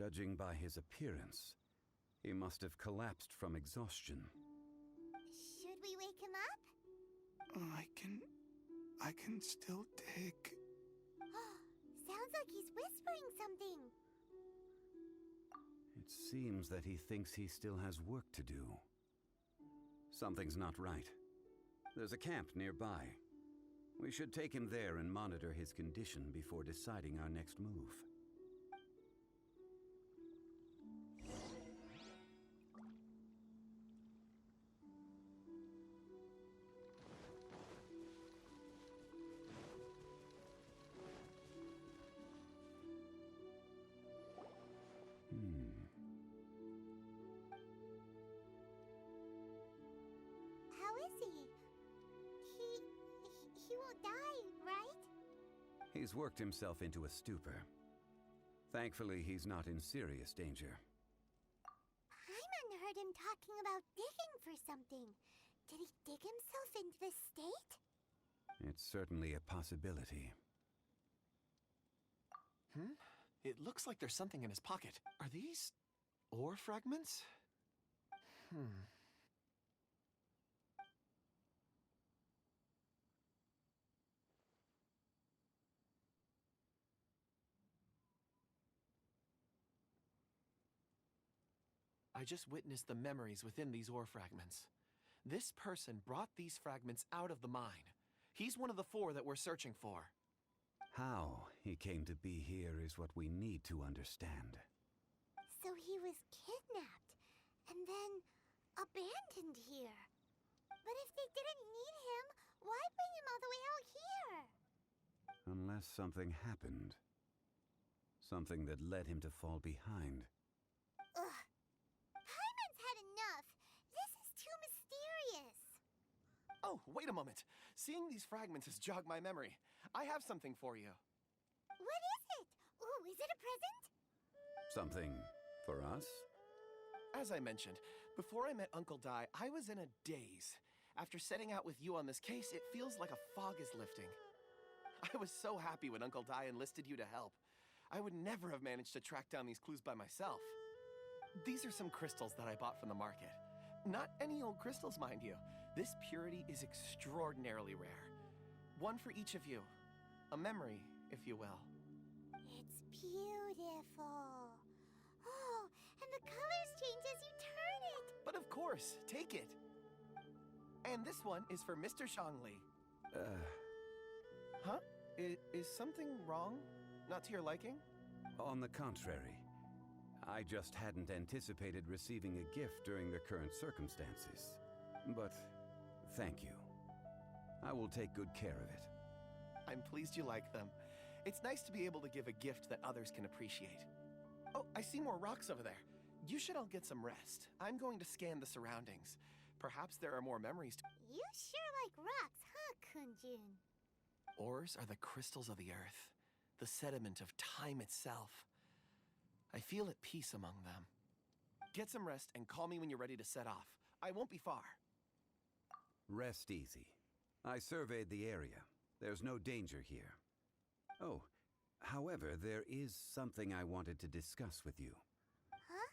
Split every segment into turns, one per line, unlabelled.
Judging by his appearance, he must have collapsed from exhaustion.
Should we wake him up?
I can still dig.
Sounds like he's whispering something.
It seems that he thinks he still has work to do. Something's not right. There's a camp nearby. We should take him there and monitor his condition before deciding our next move.
How is he? He won't die, right?
He's worked himself into a stupor. Thankfully, he's not in serious danger.
Paimon heard him talking about digging for something. Did he dig himself into this state?
It's certainly a possibility.
It looks like there's something in his pocket. Are these ore fragments? I just witnessed the memories within these ore fragments. This person brought these fragments out of the mine. He's one of the 4 that we're searching for.
How he came to be here is what we need to understand.
So he was kidnapped and then abandoned here. But if they didn't need him, why bring him all the way out here?
Unless something happened. Something that led him to fall behind.
Ugh. Paimon's had enough. This is too mysterious.
Oh, wait a moment. Seeing these fragments has jogged my memory. I have something for you.
What is it? Ooh, is it a present?
Something for us?
As I mentioned, before I met Uncle Dai, I was in a daze. After setting out with you on this case, it feels like a fog is lifting. I was so happy when Uncle Dai enlisted you to help. I would never have managed to track down these clues by myself. These are some crystals that I bought from the market. Not any old crystals, mind you. This purity is extraordinarily rare. One for each of you. A memory, if you will.
It's beautiful. Oh, and the colors change as you turn it.
But of course, take it. And this one is for Mr. Zhongli. Huh? Is something wrong? Not to your liking?
On the contrary. I just hadn't anticipated receiving a gift during the current circumstances. But thank you. I will take good care of it.
I'm pleased you like them. It's nice to be able to give a gift that others can appreciate. Oh, I see more rocks over there. You should all get some rest. I'm going to scan the surroundings. Perhaps there are more memories to...
You sure like rocks, huh, Kunjun?
Ores are the crystals of the earth, the sediment of time itself. I feel at peace among them. Get some rest and call me when you're ready to set off. I won't be far.
Rest easy. I surveyed the area. There's no danger here. Oh, however, there is something I wanted to discuss with you.
Huh?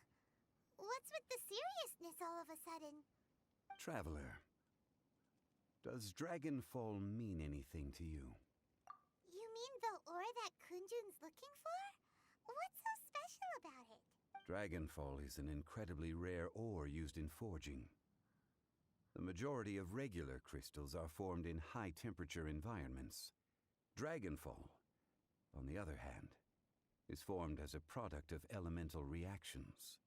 What's with the seriousness all of a sudden?
Traveler, does Dragonfall mean anything to you?
You mean the ore that Kunjun's looking for? What's so special about it?
Dragonfall is an incredibly rare ore used in forging. The majority of regular crystals are formed in high-temperature environments. Dragonfall, on the other hand, is formed as a product of elemental reactions.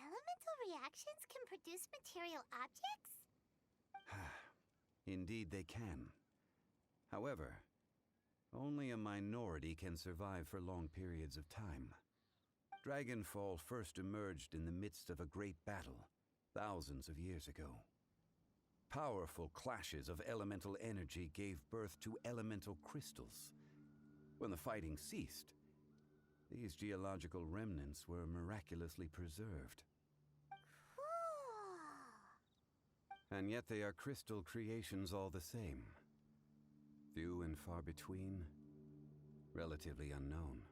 Elemental reactions can produce material objects?
Indeed they can. However, only a minority can survive for long periods of time. Dragonfall first emerged in the midst of a great battle, thousands of years ago. Powerful clashes of elemental energy gave birth to elemental crystals. When the fighting ceased, these geological remnants were miraculously preserved.
Cool.
And yet they are crystal creations all the same. Few and far between, relatively unknown.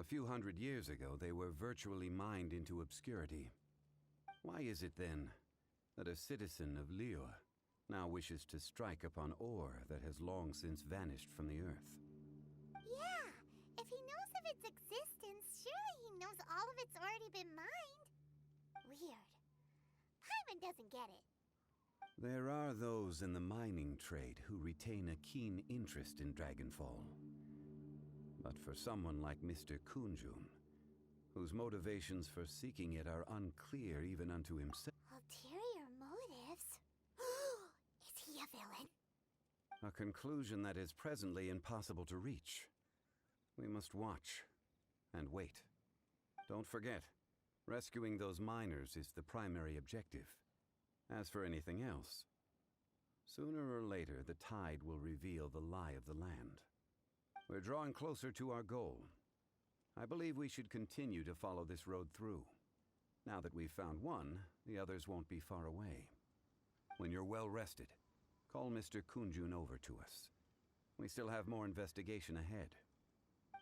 A few hundred years ago, they were virtually mined into obscurity. Why is it, then, that a citizen of Liyue now wishes to strike upon ore that has long since vanished from the earth?
Yeah, if he knows of its existence, surely he knows all of it's already been mined. Weird. Paimon doesn't get it.
There are those in the mining trade who retain a keen interest in Dragonfall. But for someone like Mr. Kunjun, whose motivations for seeking it are unclear even unto himself.
Ulterior motives? Is he a villain?
A conclusion that is presently impossible to reach. We must watch and wait. Don't forget, rescuing those miners is the primary objective. As for anything else, sooner or later the tide will reveal the lie of the land. We're drawing closer to our goal. I believe we should continue to follow this road through. Now that we've found one, the others won't be far away. When you're well rested, call Mr. Kunjun over to us. We still have more investigation ahead.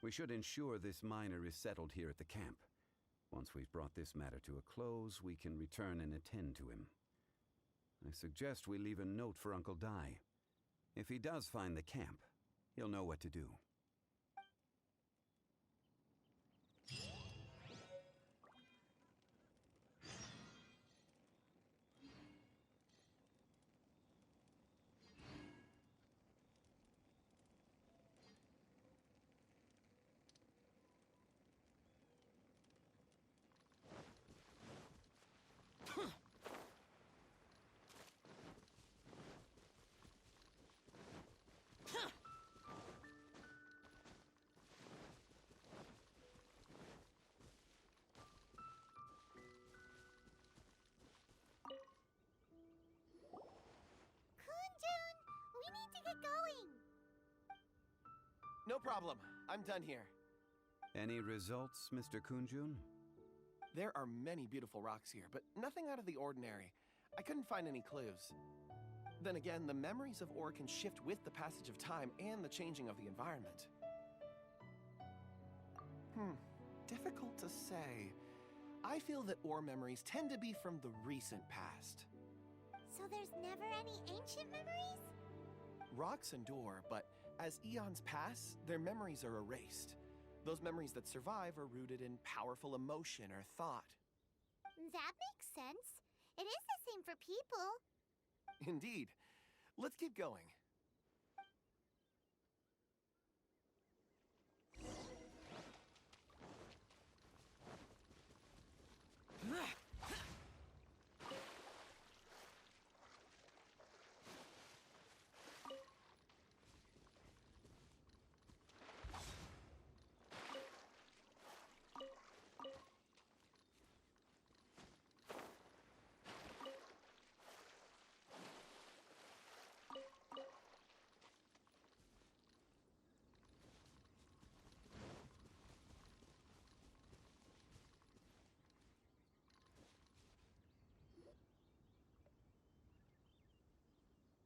We should ensure this miner is settled here at the camp. Once we've brought this matter to a close, we can return and attend to him. I suggest we leave a note for Uncle Dai. If he does find the camp, he'll know what to do.
Kunjun, we need to get going.
No problem. I'm done here.
Any results, Mr. Kunjun?
There are many beautiful rocks here, but nothing out of the ordinary. I couldn't find any clues. Then again, the memories of ore can shift with the passage of time and the changing of the environment. Difficult to say. I feel that ore memories tend to be from the recent past.
So there's never any ancient memories?
Rocks endure, but as eons pass, their memories are erased. Those memories that survive are rooted in powerful emotion or thought.
That makes sense. It is the same for people.
Indeed. Let's keep going.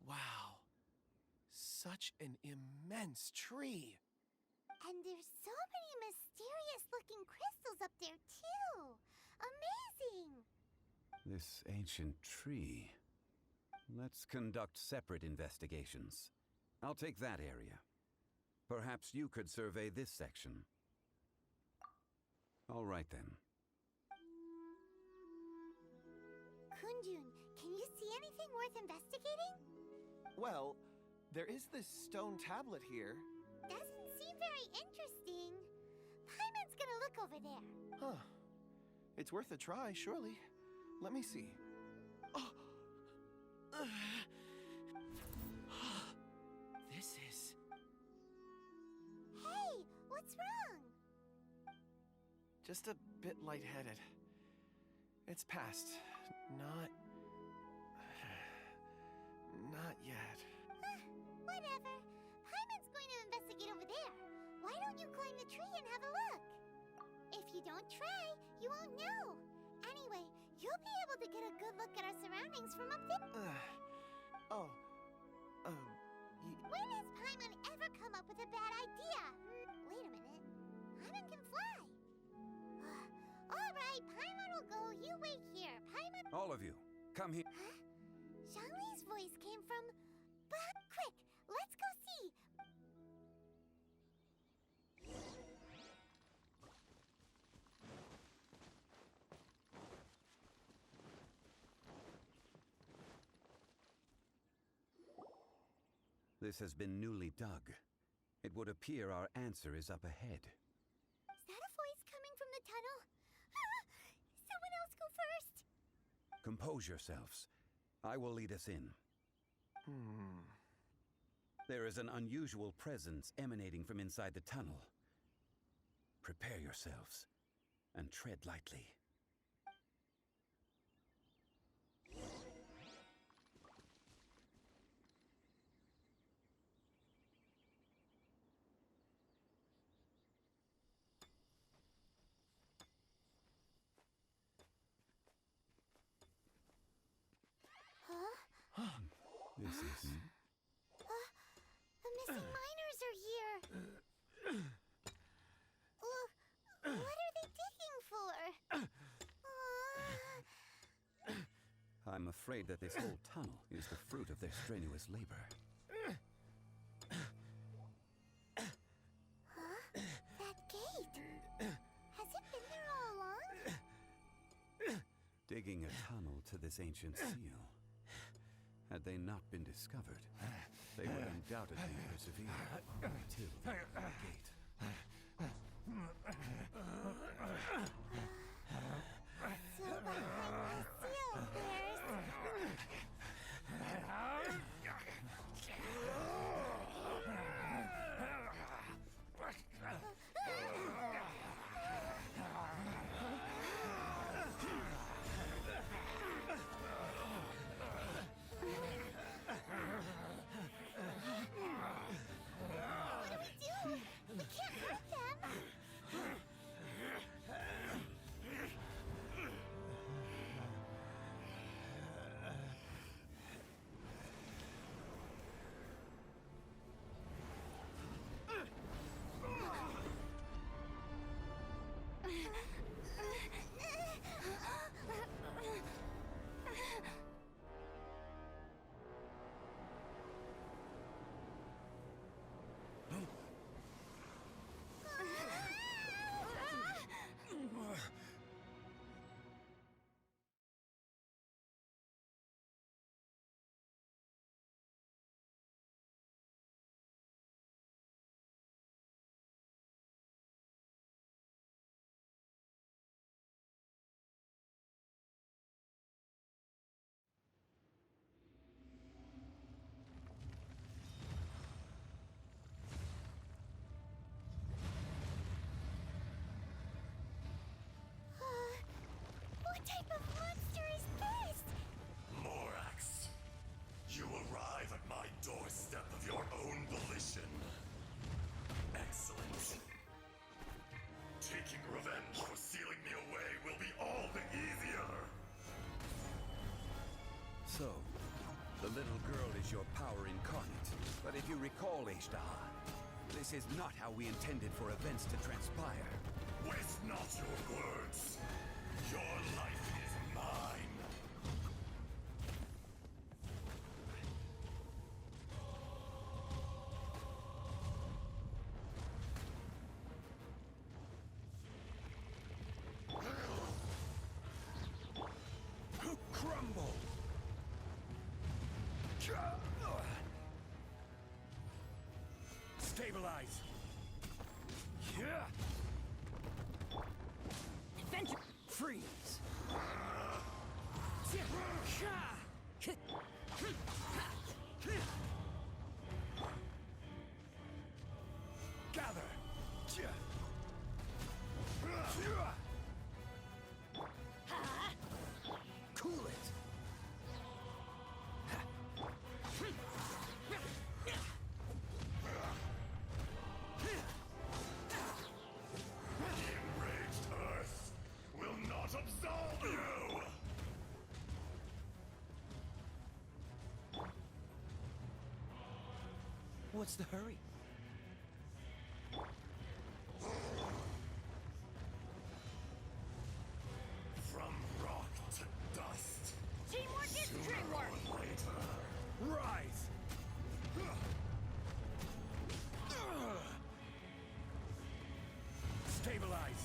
Wow. Such an immense tree.
And there's so many mysterious looking crystals up there too. Amazing!
This ancient tree. Let's conduct separate investigations. I'll take that area. Perhaps you could survey this section. All right then.
Kunjun, can you see anything worth investigating?
Well, there is this stone tablet here.
Doesn't seem very interesting. Paimon's gonna look over there.
Huh. It's worth a try, surely. Let me see. Oh! This is...
Hey, what's wrong?
just a bit lightheaded. It's past. Not yet.
Whatever. Paimon's going to investigate over there. Why don't you climb the tree and have a look? If you don't try, you won't know. Anyway, you'll be able to get a good look at our surroundings from up there. When has Paimon ever come up with a bad idea? Wait a minute. Paimon can fly. You wait here. Paimon.
All of you, come here.
Huh? Zhongli's voice came from. But quick, let's go see.
This has been newly dug. It would appear our answer is up ahead.
Is that a voice coming from the tunnel? Someone else go first.
Compose yourselves. I will lead us in. There is an unusual presence emanating from inside the tunnel. Prepare yourselves and tread lightly.
Huh?
This is...
The missing miners are here. What are they digging for?
I'm afraid that this whole tunnel is the fruit of their strenuous labor.
Huh? That gate. Has it been there all along?
Digging a tunnel to this ancient seal. Had they not been discovered, they would undoubtedly persevere until the gate.
So behind the seal, what do we do? We can't hurt them. What type of monster is this?
Morax, you arrive at my doorstep of your own volition. Excellent. Taking revenge for sealing me away will be all the easier.
So, the little girl is your power incarnate. But if you recall, Ishtar, this is not how we intended for events to transpire.
Waste not your words. Your life is mine.
Crumble! Stabilize!
Adventure! Freeze!
Gather!
Cool it!
The enraged Earth will not absolve you!
What's the hurry?
From rock
Stabilize.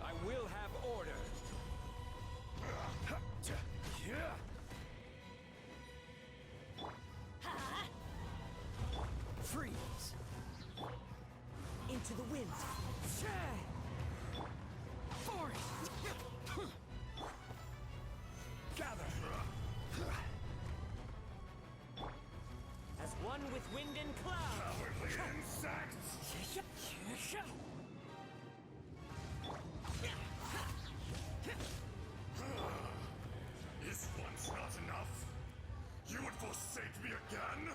I will have order. Freeze. Into the wind. Forest. Gather. As one with wind and cloud.
Cowardly insects! Is once not enough? You would forsake me again?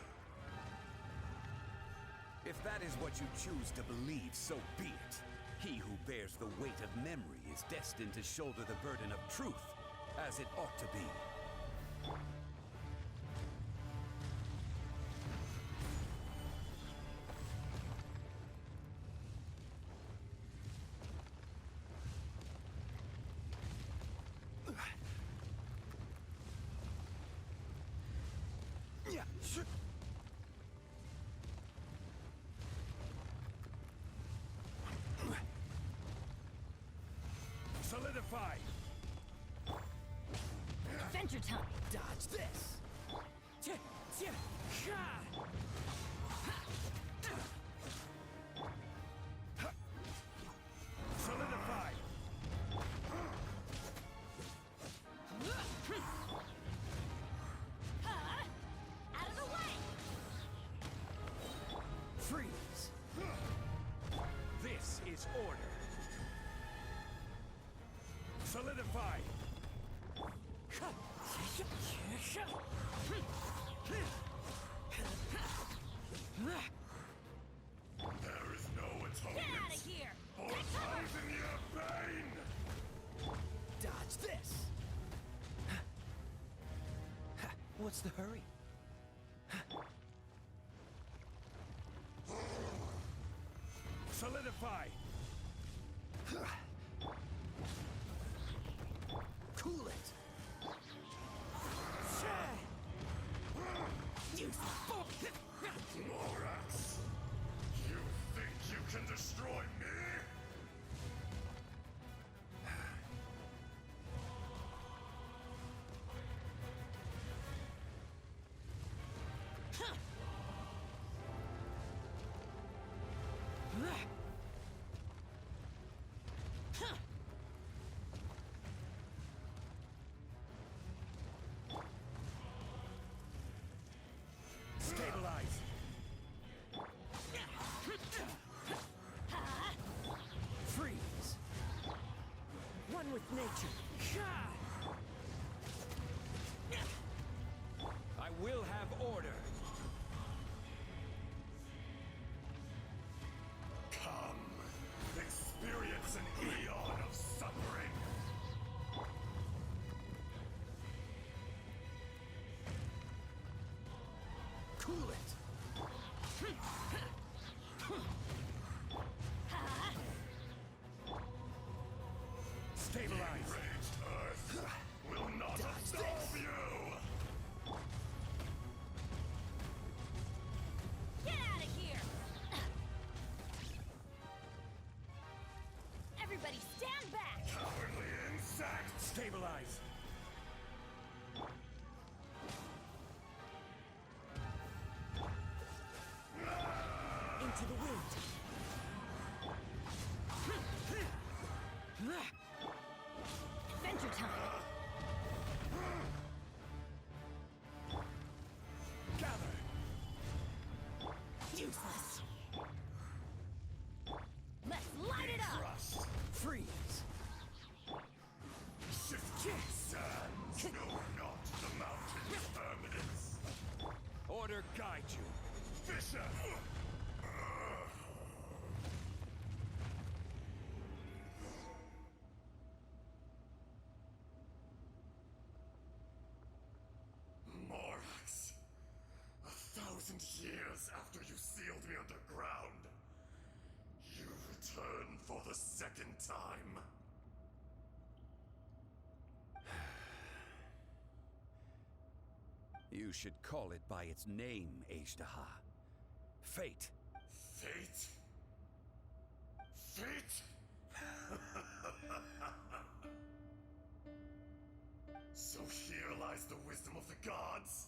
If that is what you choose to believe, so be it. He who bears the weight of memory is destined to shoulder the burden of truth, as it ought to be.
Solidify!
Adventure time!
Dodge this! Solidify!
Out of the way!
Freeze! This is order. Solidify!
There is no atonement
Get out of here!
for thousand-year pain!
Dodge this! What's the hurry? Solidify! Cool it!
Morax! You think you can destroy me?
Stabilize! Freeze! One with nature. I will have order.
Come, experience an eon of suffering.
Cool it! Stabilize!
Enraged Earth will not absolve you!
Get out of here! Everybody stand back!
Cowardly insect!
Stabilize! Into the wind!
Adventure time!
Gather!
Useless! Let's light it up!
Trust!
Freeze!
Shifting sands know not the mountain's permanence!
Order guide you!
Fisher! Morax, 1,000 years after you sealed me underground, you return for the second time.
You should call it by its name, Ajdaha. Fate.
Fate? Fate? So here lies the wisdom of the gods.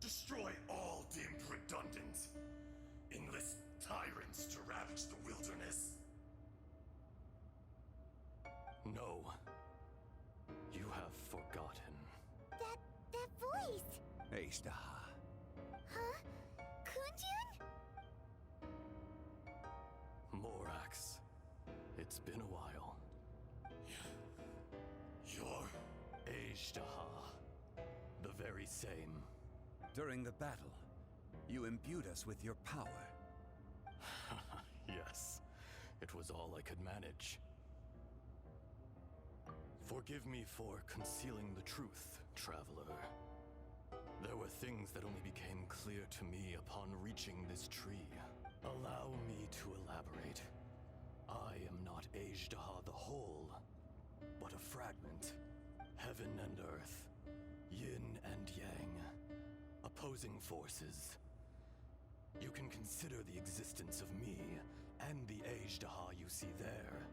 Destroy all deemed redundant. Enlist tyrants to ravage the wilderness.
No. You have forgotten.
That voice!
Ashtaha.
Huh? Kunjun?
Morax. It's been a while.
You're...
Ashtaha. The very same.
During the battle, you imbued us with your power.
Yes. It was all I could manage. Forgive me for concealing the truth, traveler. There were things that only became clear to me upon reaching this tree. Allow me to elaborate. I am not Ajdaha the whole, but a fragment. Heaven and earth, yin and yang, opposing forces. You can consider the existence of me and the Ajdaha you see there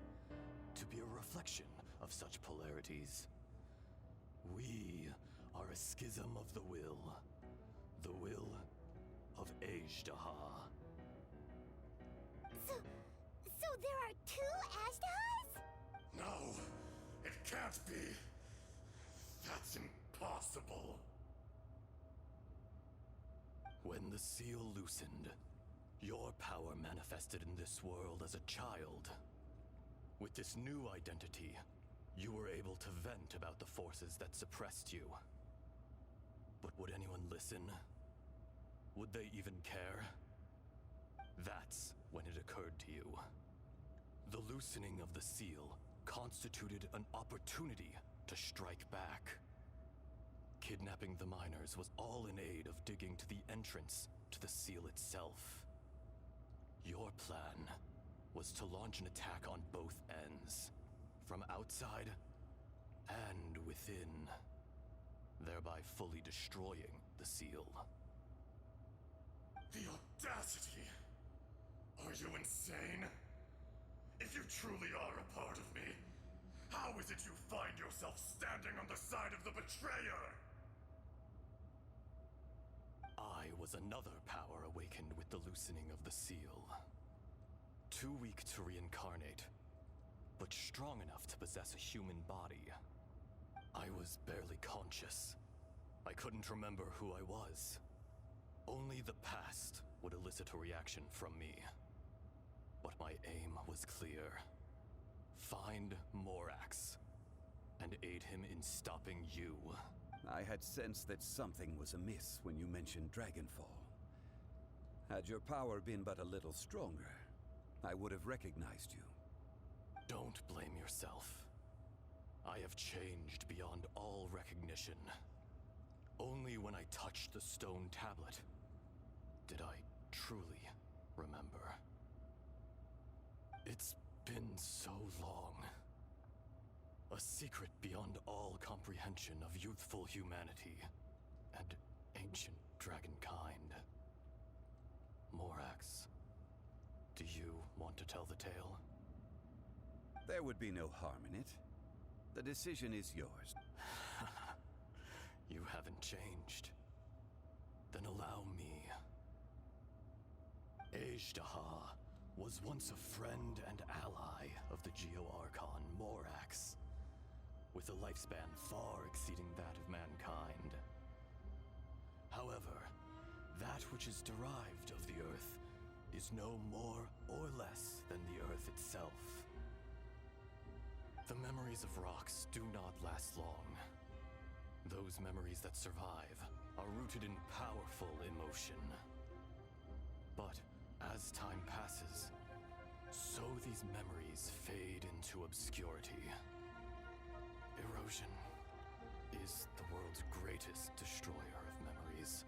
to be a reflection of such polarities. We are a schism of the will of Ajdaha.
So there are two Ashdahas?
No, it can't be. That's impossible.
When the seal loosened, your power manifested in this world as a child. With this new identity, you were able to vent about the forces that suppressed you. But would anyone listen? Would they even care? That's when it occurred to you. The loosening of the seal constituted an opportunity to strike back. Kidnapping the miners was all in aid of digging to the entrance to the seal itself. Your plan was to launch an attack on both ends, from outside and within, thereby fully destroying the seal.
The audacity! Are you insane? If you truly are a part of me, how is it you find yourself standing on the side of the betrayer?
I was another power awakened with the loosening of the seal. Too weak to reincarnate, but strong enough to possess a human body. I was barely conscious. I couldn't remember who I was. Only the past would elicit a reaction from me. But my aim was clear. Find Morax, and aid him in stopping you.
I had sensed that something was amiss when you mentioned Dragonfall. Had your power been but a little stronger, I would have recognized you.
Don't blame yourself. I have changed beyond all recognition. Only when I touched the stone tablet did I truly remember. It's been so long. A secret beyond all comprehension of youthful humanity and ancient dragonkind. Morax, do you want to tell the tale?
There would be no harm in it. The decision is yours.
You haven't changed. Then allow me. Ajdaha was once a friend and ally of the Geo-Archon Morax, with a lifespan far exceeding that of mankind. However, that which is derived of the Earth is no more or less than the Earth itself. The memories of rocks do not last long. Those memories that survive are rooted in powerful emotion. But as time passes, so these memories fade into obscurity. Erosion is the world's greatest destroyer of memories.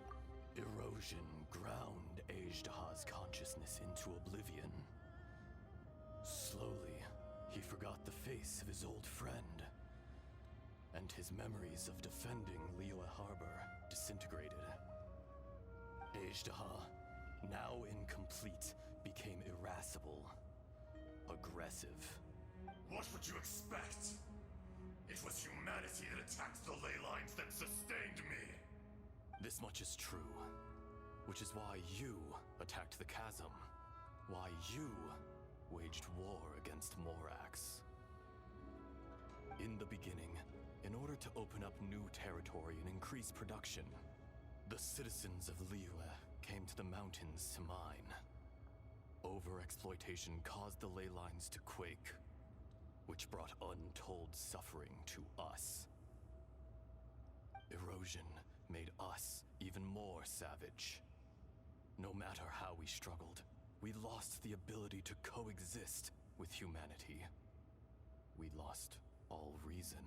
Erosion ground Ajdaha's consciousness into oblivion. Slowly, he forgot the face of his old friend, and his memories of defending Liyue Harbor disintegrated. Ajdaha, now incomplete, became irascible. aggressive.
What would you expect? It was humanity that attacked the ley lines that sustained me.
This much is true, which is why you attacked the chasm. Why you waged war against Morax. In the beginning, in order to open up new territory and increase production, the citizens of Liyue came to the mountains to mine. Overexploitation caused the ley lines to quake, which brought untold suffering to us. Erosion made us even more savage. No matter how we struggled, we lost the ability to coexist with humanity. We lost all reason.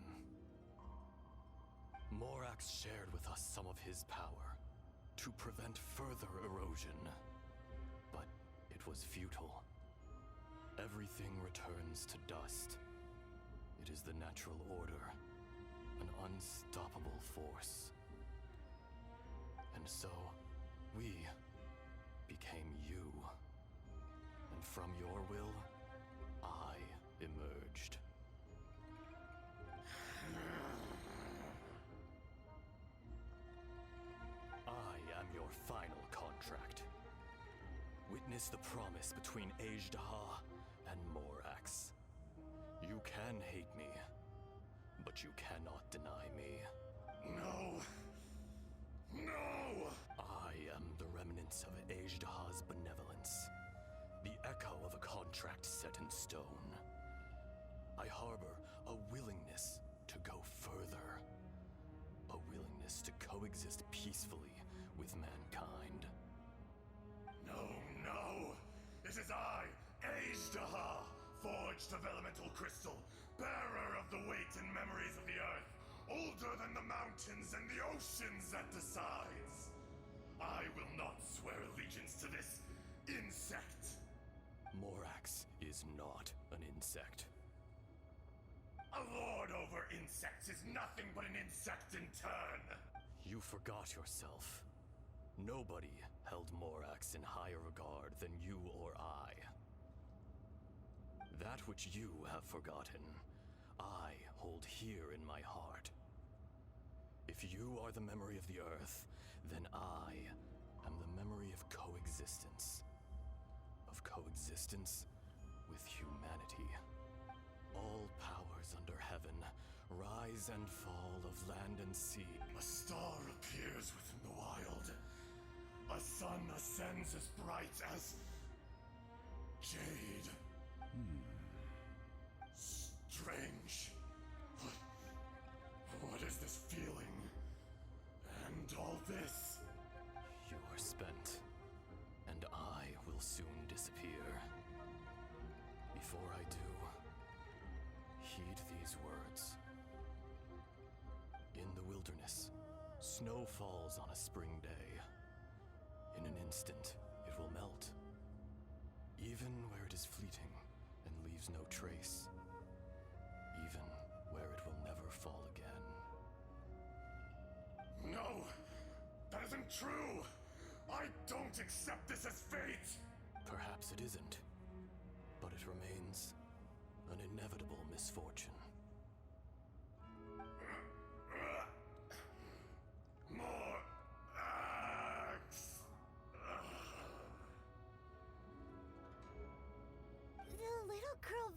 Morax shared with us some of his power to prevent further erosion, but it was futile. Everything returns to dust. It is the natural order, an unstoppable force. And so, we became you. And from your will, I emerged. I am your final contract. Witness the promise between Azhdaha and Morax. You can hate me, but you cannot deny me.
No. No!
I am the remnants of Azhdaha's benevolence, the echo of a contract set in stone. I harbor a willingness to go further, a willingness to coexist peacefully with mankind.
No! It is I, Azhdaha, forged of elemental crystal, bearer of the weight and memories of the earth, older than the mountains and the oceans that decides. I will not swear allegiance to this insect.
Morax is not an insect.
A lord over insects is nothing but an insect in turn.
You forgot yourself. Nobody held Morax in higher regard than you or I. That which you have forgotten, I hold here in my heart. If you are the memory of the Earth, then I am the memory of coexistence. Of coexistence with humanity. All powers under heaven, rise and fall of land and sea.
A star appears within the wild. A sun ascends as bright as jade. Strange. What is this feeling? And all this?
You are spent, and I will soon disappear. Before I do, heed these words. In the wilderness, snow falls on a spring day. In an instant, it will melt. Even where it is fleeting and leaves no trace. Even where it will never fall again.
No! That isn't true! I don't accept this as fate!
Perhaps it isn't, but it remains an inevitable misfortune.
More axe!
The little girl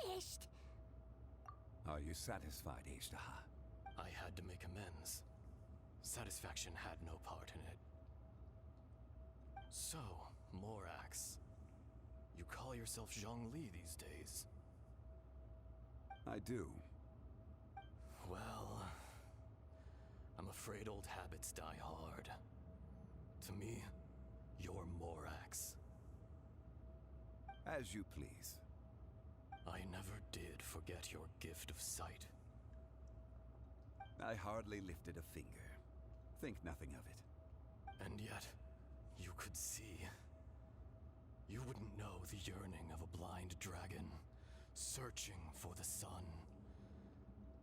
vanished.
Are you satisfied, Azhdaha?
I had to make amends. Satisfaction had no part in it. So, Morax, you call yourself Zhongli these days?
I do.
Well, I'm afraid old habits die hard. To me, you're Morax.
As you please.
I never did forget your gift of sight.
I hardly lifted a finger. Think nothing of it.
And yet, you could see. You wouldn't know the yearning of a blind dragon, searching for the sun.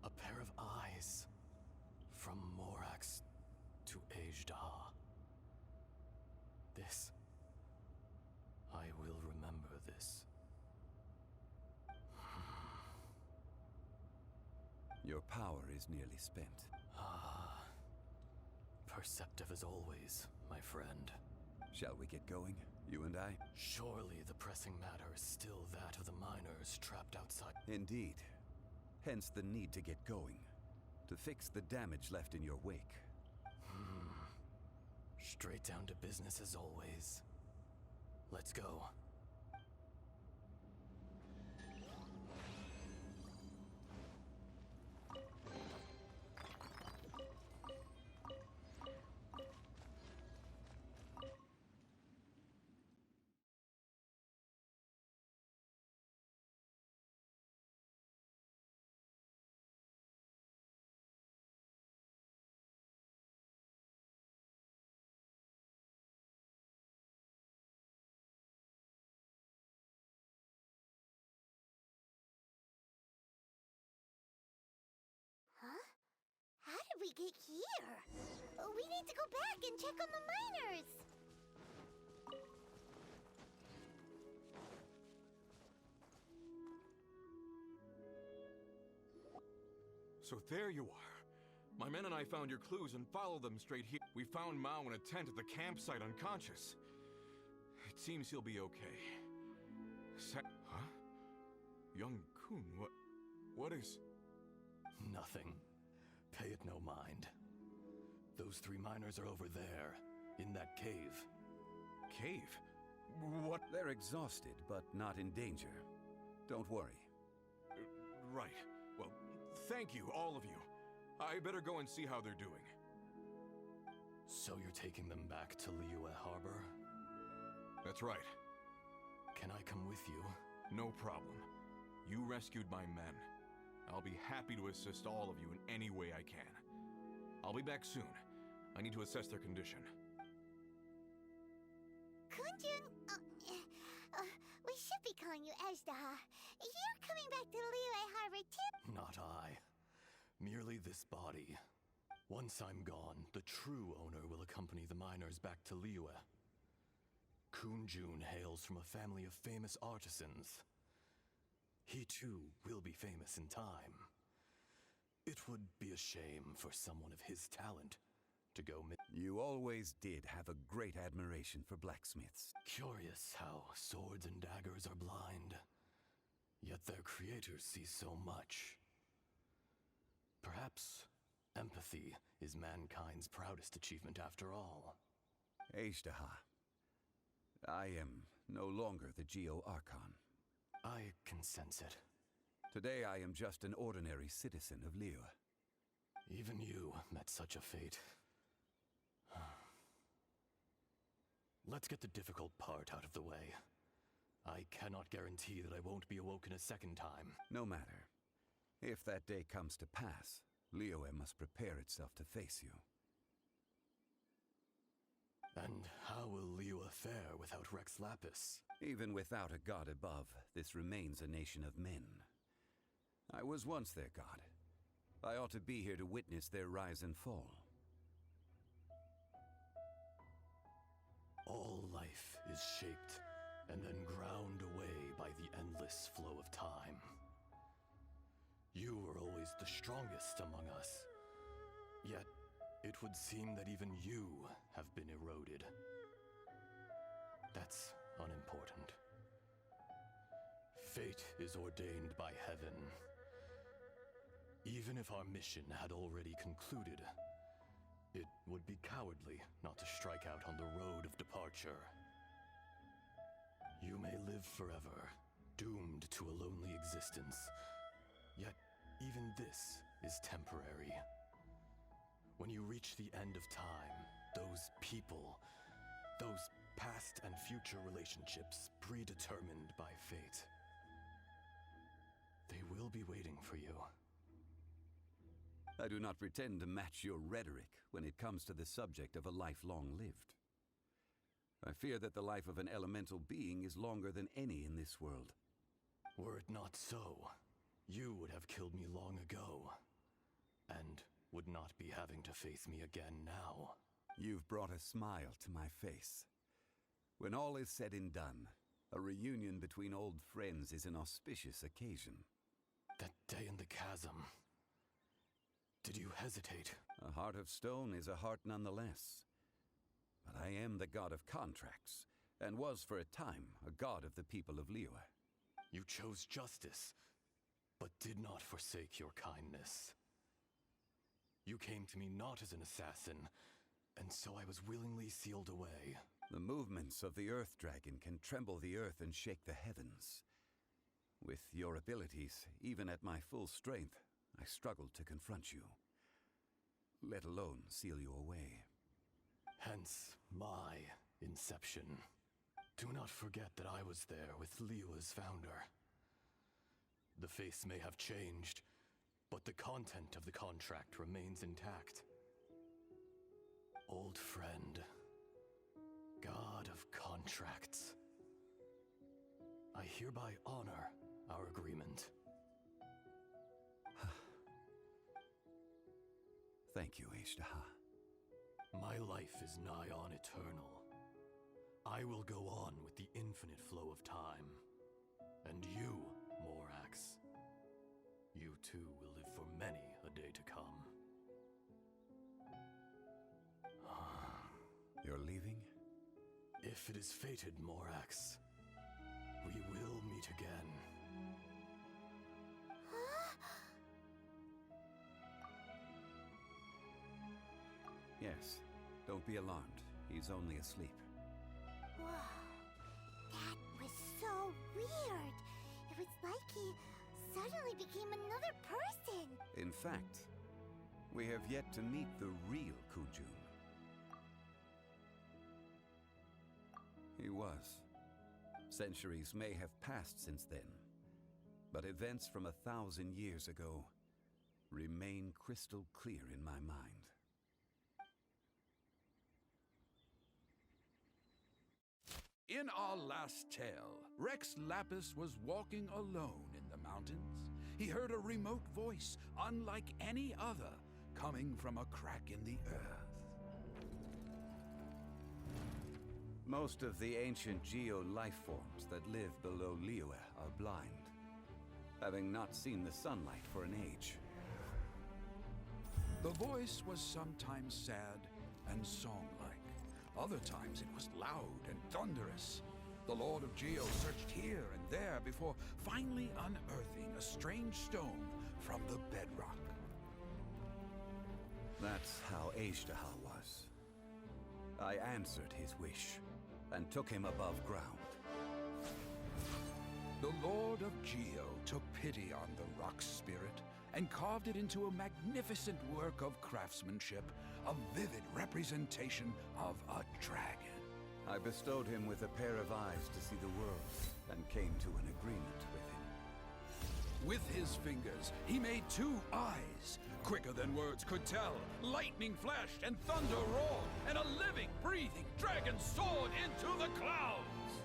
A pair of eyes, from Morax to Azhdaha. This, I will remember this.
Your power is nearly spent.
Ah. Perceptive as always, my friend.
Shall we get going, you and I?
Surely the pressing matter is still that of the miners trapped outside.
Indeed. Hence the need to get going. To fix the damage left in your wake.
Straight down to business as always. Let's go.
Huh? How did we get here? We need to go back and check on the miners!
So there you are. My men and I found your clues and followed them straight here. We found Mao in a tent at the campsite unconscious. It seems he'll be okay. Huh? Young Kun, what is...
Nothing. Pay it no mind. Those 3 miners are over there, in that cave.
Cave? What?
They're exhausted, but not in danger. Don't worry.
Right. Well, thank you, all of you. I better go and see how they're doing.
So you're taking them back to Liyue Harbor?
That's right.
Can I come with you?
No problem. You rescued my men. I'll be happy to assist all of you in any way I can. I'll be back soon. I need to assess their condition.
Kunjun, we should be calling you Ezdaha. You're coming back to Liyue Harbor too?
Not I. Merely this body. Once I'm gone, the true owner will accompany the miners back to Liyue. Kunjun hails from a family of famous artisans. He too will be famous in time. It would be a shame for someone of his talent to go
You always did have a great admiration for blacksmiths.
Curious how swords and daggers are blind, yet their creators see so much. Perhaps empathy is mankind's proudest achievement after all.
Ezdaha, I am no longer the Geo-Archon.
I can sense it.
Today I am just an ordinary citizen of Liyue.
Even you met such a fate. Let's get the difficult part out of the way. I cannot guarantee that I won't be awoken a second time.
No matter. If that day comes to pass, Liyue must prepare itself to face you.
And how will Liyue fare without Rex Lapis?
Even without a god above, this remains a nation of men. I was once their god. I ought to be here to witness their rise and fall.
All life is shaped and then ground away by the endless flow of time. You were always the strongest among us. Yet, it would seem that even you have been eroded. That's unimportant. Fate is ordained by heaven. Even if our mission had already concluded, it would be cowardly not to strike out on the road of departure. You may live forever, doomed to a lonely existence. Yet, even this is temporary. When you reach the end of time, those people, those past and future relationships predetermined by fate, they will be waiting for you.
I do not pretend to match your rhetoric when it comes to the subject of a life long lived. I fear that the life of an elemental being is longer than any in this world.
Were it not so, you would have killed me long ago, and would not be having to face me again now.
You've brought a smile to my face. When all is said and done, a reunion between old friends is an auspicious occasion.
That day in the chasm, did you hesitate?
A heart of stone is a heart nonetheless. But I am the god of contracts, and was for a time a god of the people of Liyue.
You chose justice, but did not forsake your kindness. You came to me not as an assassin, and so I was willingly sealed away.
The movements of the Earth Dragon can tremble the earth and shake the heavens. With your abilities, even at my full strength, I struggled to confront you, let alone seal you away.
Hence my inception. Do not forget that I was there with Liyue's founder. The face may have changed, but the content of the contract remains intact. Old friend, god of contracts, I hereby honor our agreement.
Thank you, Ashtaha.
My life is nigh on eternal. I will go on with the infinite flow of time. And you, Morax, you too will live for many a day to come.
You're leaving?
If it is fated, Morax, we will meet again.
Yes. Don't be alarmed. He's only asleep.
Whoa. That was so weird. It was like he suddenly became another person.
In fact, we have yet to meet the real Kujun. He was. Centuries may have passed since then, but events from 1,000 years ago remain crystal clear in my mind.
In our last tale, Rex Lapis was walking alone in the mountains. He heard a remote voice, unlike any other, coming from a crack in the earth.
Most of the ancient geo-life forms that live below Liyue are blind, having not seen the sunlight for an age.
The voice was sometimes sad and song-like. Other times it was loud and thunderous. The Lord of Geo searched here and there before finally unearthing a strange stone from the bedrock.
That's how Ashtaha was. I answered his wish and took him above ground.
The Lord of Geo took pity on the rock spirit and carved it into a magnificent work of craftsmanship, a vivid representation of a dragon.
I bestowed him with a pair of eyes to see the world and came to an agreement with him.
With his fingers, he made 2 eyes, quicker than words could tell. Lightning flashed and thunder roared, and a living, breathing dragon soared into the clouds.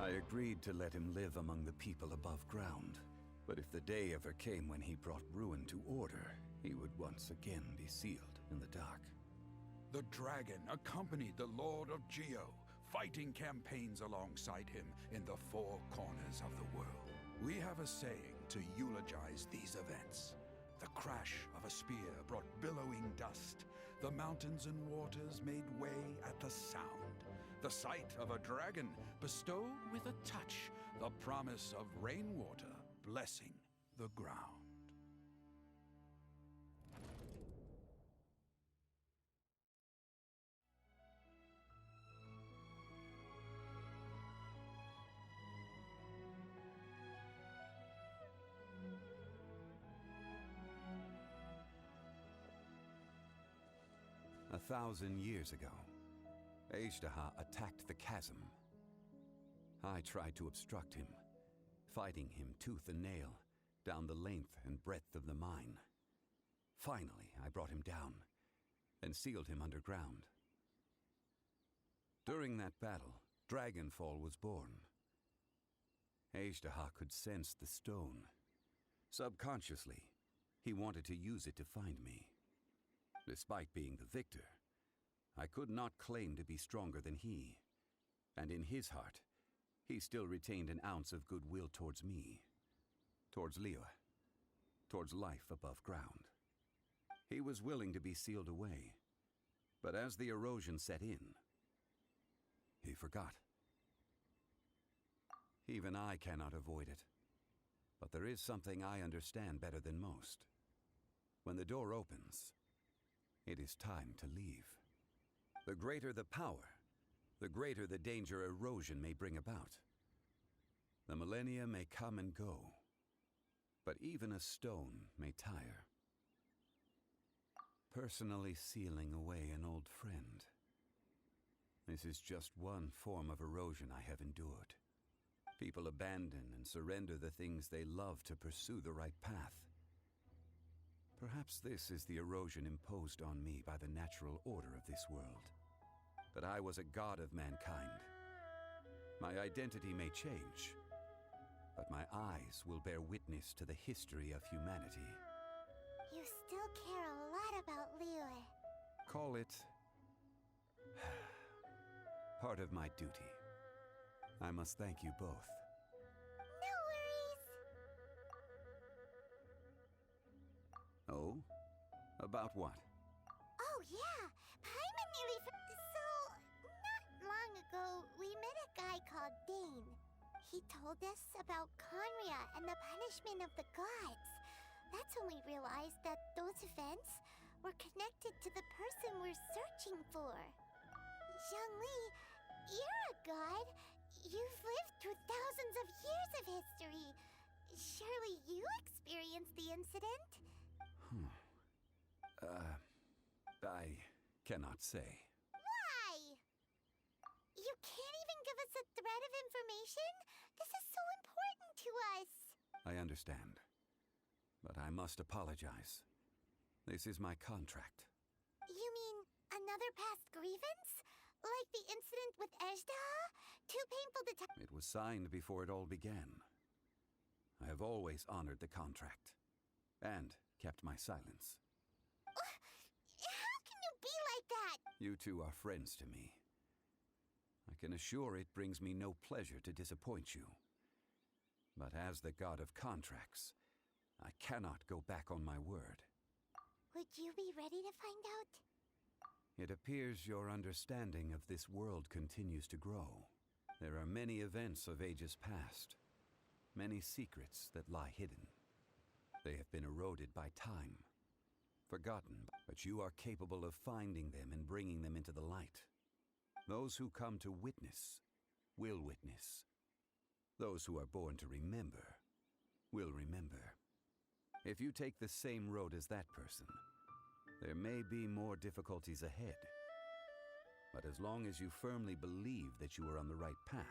I agreed to let him live among the people above ground. But if the day ever came when he brought ruin to order, he would once again be sealed in the dark.
The dragon accompanied the Lord of Geo, fighting campaigns alongside him in the 4 corners of the world. We have a saying to eulogize these events. The crash of a spear brought billowing dust. The mountains and waters made way at the sound. The sight of a dragon bestowed with a touch the promise of rainwater blessing the ground.
A 1,000 years ago, Ashtaha attacked the chasm. I tried to obstruct him, fighting him tooth and nail down the length and breadth of the mine. Finally, I brought him down and sealed him underground. During that battle, Dragonfall was born. Ashtaha could sense the stone. Subconsciously, he wanted to use it to find me. Despite being the victor, I could not claim to be stronger than he, and in his heart, he still retained an ounce of goodwill towards me, towards Liyue, towards life above ground. He was willing to be sealed away, but as the erosion set in, he forgot. Even I cannot avoid it, but there is something I understand better than most. When the door opens, it is time to leave. The greater the power, the greater the danger erosion may bring about. The millennia may come and go, but even a stone may tire. Personally sealing away an old friend. This is just one form of erosion I have endured. People abandon and surrender the things they love to pursue the right path. Perhaps this is the erosion imposed on me by the natural order of this world. That I was a god of mankind. My identity may change, but my eyes will bear witness to the history of humanity.
You still care a lot about Liyue.
Call it part of my duty. I must thank you both.
No worries.
Oh? About what?
Oh yeah, Paimon nearly So, not long ago, we met a guy called Dane. He told us about Conria and the punishment of the gods. That's when we realized that those events were connected to the person we're searching for. Zhongli, you're a god. You've lived through thousands of years of history. Surely you experienced the incident?
I cannot say.
Why? You can't even give us a thread of information? This is so important to us.
I understand, but I must apologize. This is my contract.
You mean another past grievance? Like the incident with Ejda? Too painful to tell.
It was signed before it all began. I have always honored the contract, and kept my silence.
How can you be like that?
You two are friends to me. I can assure it brings me no pleasure to disappoint you. But as the god of contracts, I cannot go back on my word.
Would you be ready to find out?
It appears your understanding of this world continues to grow. There are many events of ages past, many secrets that lie hidden. They have been eroded by time, forgotten, but you are capable of finding them and bringing them into the light. Those who come to witness will witness. Those who are born to remember will remember. If you take the same road as that person, there may be more difficulties ahead. But as long as you firmly believe that you are on the right path,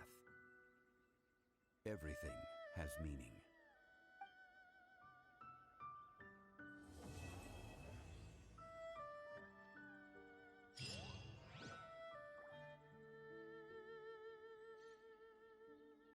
everything has meaning.